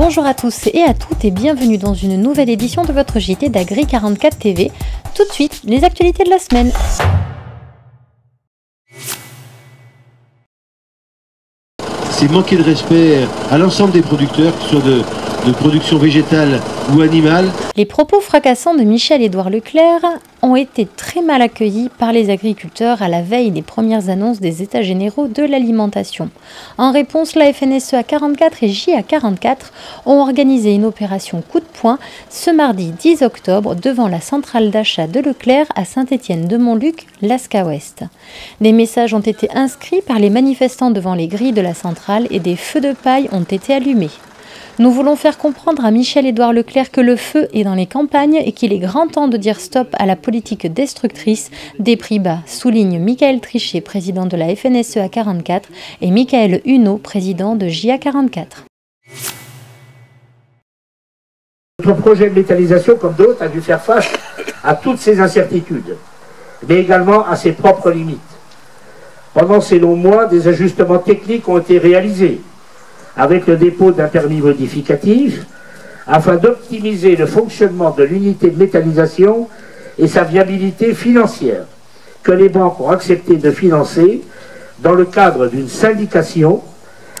Bonjour à tous et à toutes et bienvenue dans une nouvelle édition de votre JT d'Agri 44 TV. Tout de suite, les actualités de la semaine. C'est manquer de respect à l'ensemble des producteurs, que ce soit de production végétale ou animale. Les propos fracassants de Michel-Édouard Leclerc ont été très mal accueillis par les agriculteurs à la veille des premières annonces des États généraux de l'alimentation. En réponse, la FNSEA 44 et JA 44 ont organisé une opération coup de poing ce mardi 10 octobre devant la centrale d'achat de Leclerc à Saint-Étienne-de-Montluc, Lascaux Ouest. Des messages ont été inscrits par les manifestants devant les grilles de la centrale et des feux de paille ont été allumés. Nous voulons faire comprendre à Michel-Édouard Leclerc que le feu est dans les campagnes et qu'il est grand temps de dire stop à la politique destructrice des prix bas, souligne Michael Trichet, président de la FNSEA 44, et Michael Huneau, président de JA 44. Notre projet de méthanisation, comme d'autres, a dû faire face à toutes ces incertitudes, mais également à ses propres limites. Pendant ces longs mois, des ajustements techniques ont été réalisés, avec le dépôt d'un permis modificatif, afin d'optimiser le fonctionnement de l'unité de méthanisation et sa viabilité financière, que les banques ont accepté de financer dans le cadre d'une syndication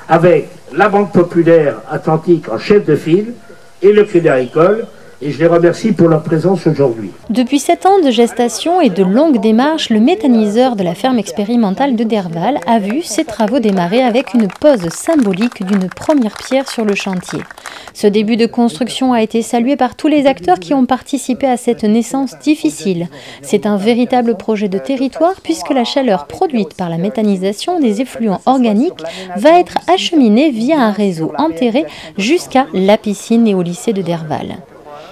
avec la Banque Populaire Atlantique en chef de file et le Crédit Agricole. Et je les remercie pour leur présence aujourd'hui. Depuis 7 ans de gestation et de longues démarches, le méthaniseur de la ferme expérimentale de Derval a vu ses travaux démarrer avec une pose symbolique d'une première pierre sur le chantier. Ce début de construction a été salué par tous les acteurs qui ont participé à cette naissance difficile. C'est un véritable projet de territoire puisque la chaleur produite par la méthanisation des effluents organiques va être acheminée via un réseau enterré jusqu'à la piscine et au lycée de Derval.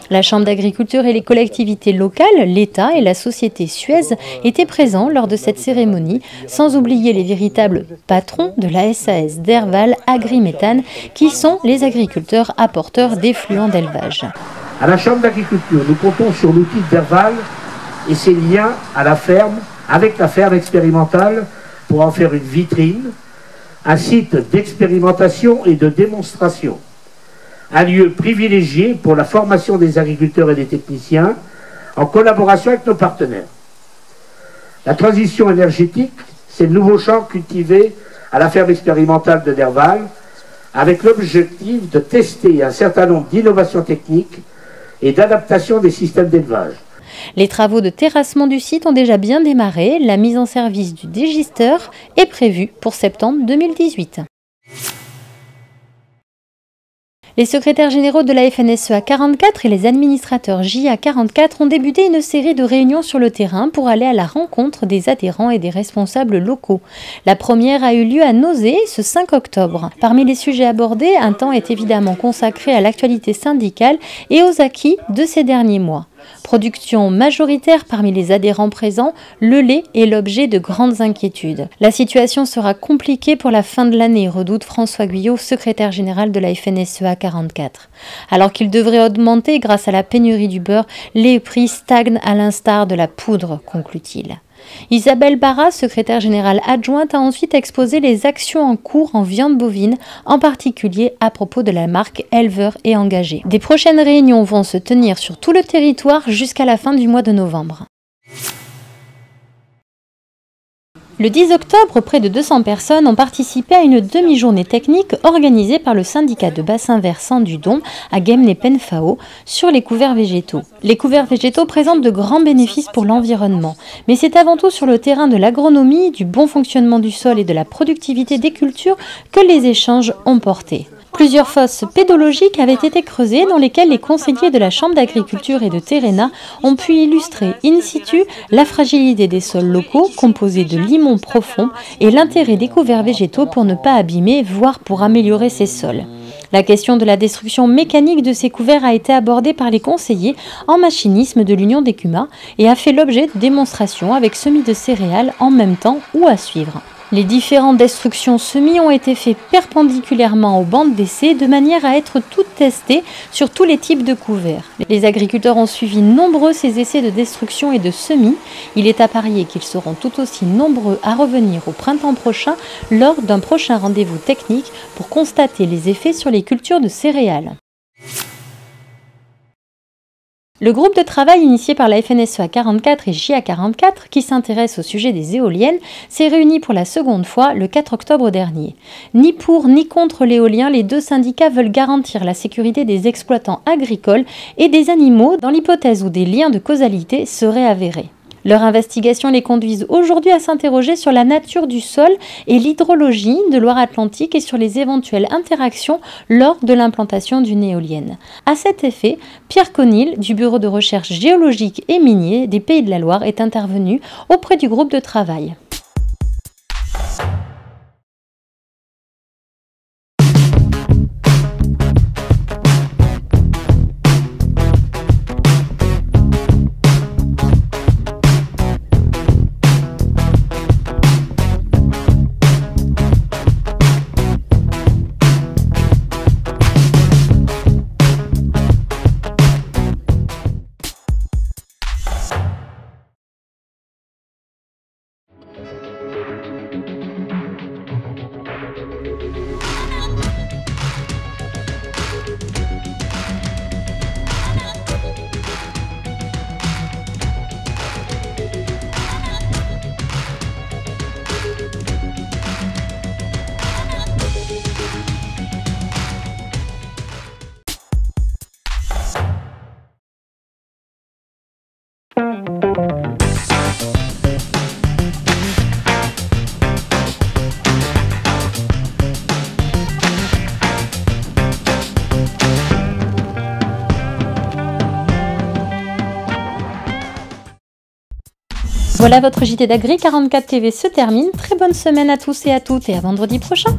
La Chambre d'agriculture et les collectivités locales, l'État et la société Suez étaient présents lors de cette cérémonie, sans oublier les véritables patrons de la SAS Derval Agriméthane, qui sont les agriculteurs apporteurs d'effluents d'élevage. À la Chambre d'agriculture, nous comptons sur l'outil Derval et ses liens à la ferme, avec la ferme expérimentale, pour en faire une vitrine, un site d'expérimentation et de démonstration. Un lieu privilégié pour la formation des agriculteurs et des techniciens, en collaboration avec nos partenaires. La transition énergétique, c'est le nouveau champ cultivé à la ferme expérimentale de Derval, avec l'objectif de tester un certain nombre d'innovations techniques et d'adaptation des systèmes d'élevage. Les travaux de terrassement du site ont déjà bien démarré. La mise en service du dégisteur est prévue pour septembre 2018. Les secrétaires généraux de la FNSEA 44 et les administrateurs JA 44 ont débuté une série de réunions sur le terrain pour aller à la rencontre des adhérents et des responsables locaux. La première a eu lieu à Nozay ce 5 octobre. Parmi les sujets abordés, un temps est évidemment consacré à l'actualité syndicale et aux acquis de ces derniers mois. Production majoritaire parmi les adhérents présents, le lait est l'objet de grandes inquiétudes. La situation sera compliquée pour la fin de l'année, redoute François Guyot, secrétaire général de la FNSEA 44. Alors qu'il devrait augmenter grâce à la pénurie du beurre, les prix stagnent à l'instar de la poudre, conclut-il. Isabelle Barra, secrétaire générale adjointe, a ensuite exposé les actions en cours en viande bovine, en particulier à propos de la marque Éleveur et Engagé. Des prochaines réunions vont se tenir sur tout le territoire jusqu'à la fin du mois de novembre. Le 10 octobre, près de 200 personnes ont participé à une demi-journée technique organisée par le syndicat de bassin versant du Don à Guemnes-Penfao sur les couverts végétaux. Les couverts végétaux présentent de grands bénéfices pour l'environnement, mais c'est avant tout sur le terrain de l'agronomie, du bon fonctionnement du sol et de la productivité des cultures que les échanges ont porté. Plusieurs fosses pédologiques avaient été creusées dans lesquelles les conseillers de la Chambre d'agriculture et de Terrena ont pu illustrer in situ la fragilité des sols locaux composés de limons profonds et l'intérêt des couverts végétaux pour ne pas abîmer, voire pour améliorer ces sols. La question de la destruction mécanique de ces couverts a été abordée par les conseillers en machinisme de l'Union des CUMA et a fait l'objet de démonstrations avec semis de céréales en même temps ou à suivre. Les différentes destructions semis ont été faites perpendiculairement aux bandes d'essai de manière à être toutes testées sur tous les types de couverts. Les agriculteurs ont suivi nombreux ces essais de destruction et de semis. Il est à parier qu'ils seront tout aussi nombreux à revenir au printemps prochain lors d'un prochain rendez-vous technique pour constater les effets sur les cultures de céréales. Le groupe de travail initié par la FNSEA 44 et JA 44, qui s'intéresse au sujet des éoliennes, s'est réuni pour la seconde fois le 4 octobre dernier. Ni pour ni contre l'éolien, les deux syndicats veulent garantir la sécurité des exploitants agricoles et des animaux dans l'hypothèse où des liens de causalité seraient avérés. Leurs investigations les conduisent aujourd'hui à s'interroger sur la nature du sol et l'hydrologie de Loire-Atlantique et sur les éventuelles interactions lors de l'implantation d'une éolienne. À cet effet, Pierre Conil, du Bureau de recherche géologique et minier des Pays de la Loire, est intervenu auprès du groupe de travail. Voilà, votre JT d'Agri 44 TV se termine. Très bonne semaine à tous et à toutes et à vendredi prochain.